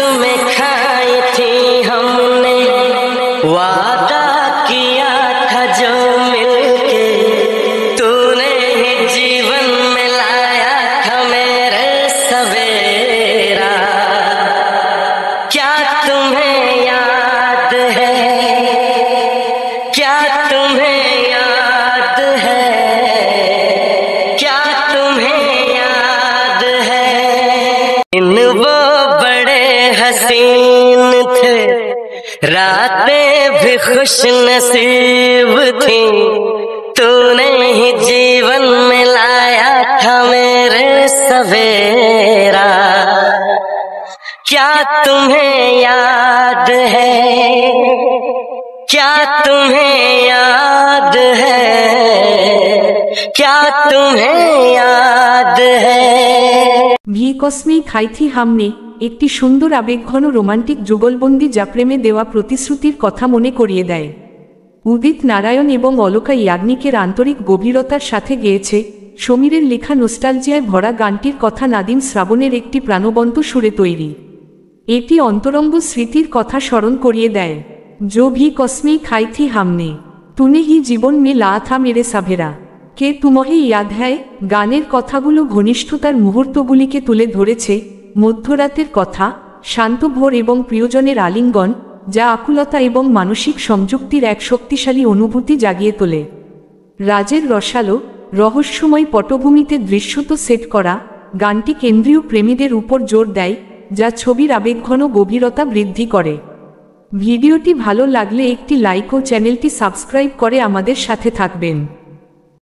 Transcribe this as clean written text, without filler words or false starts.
कसमें खाई थी हमने, वादा किया था जो मिलके, तूने ही जीवन में लाया था मेरे सवेरा। क्या तुम्हें याद है, क्या तुम्हें याद है, क्या तुम्हें याद है? इन वो बड़े हसीन थे, रातें भी खुश नसीब थी, तूने ही जीवन में लाया था मेरे सवेरा। क्या तुम्हें याद है, क्या तुम्हें याद है, क्या तुम्हें याद है? ভি কসমে খাই থি হামনে একটি সুন্দর আবেগঘন রোমান্টিক যুগলবন্দি যা প্রেমে দেওয়া প্রতিশ্রুতির কথা মনে করিয়ে দেয়। উদিত নারায়ণ এবং অলকা ইয়াগনিকের আন্তরিক গভীরতার সাথে গেয়েছে। সমীরের লেখা নোস্টালজিয়ায় ভরা গানটির কথা নাদিম শ্রাবণের একটি প্রাণবন্ত সুরে তৈরি। এটি অন্তরঙ্গ স্মৃতির কথা স্মরণ করিয়ে দেয়। जो भी कस्में खाई थी हमने, तूने ही जीवन में ला था मेरे सवेरा, কে तुम्हें याद है গানের কথাগুলো ঘনিষ্ঠতার মুহূর্তগুলিকে তুলে ধরেছে। মধ্যরাতের কথা, শান্ত ভোর এবং প্রিয়জনের আলিঙ্গন, যা আকুলতা এবং মানসিক সংযুক্তির এক শক্তিশালী অনুভূতি জাগিয়ে তোলে। রাজের রসালো রহস্যময় পটভূমিতে দৃশ্যত সেট করা গানটি কেন্দ্রীয় প্রেমীদের উপর জোর দেয়, যা ছবির আবেগঘন গভীরতা বৃদ্ধি করে। ভিডিওটি ভালো লাগলে একটি লাইক ও চ্যানেলটি সাবস্ক্রাইব করে আমাদের সাথে থাকবেন।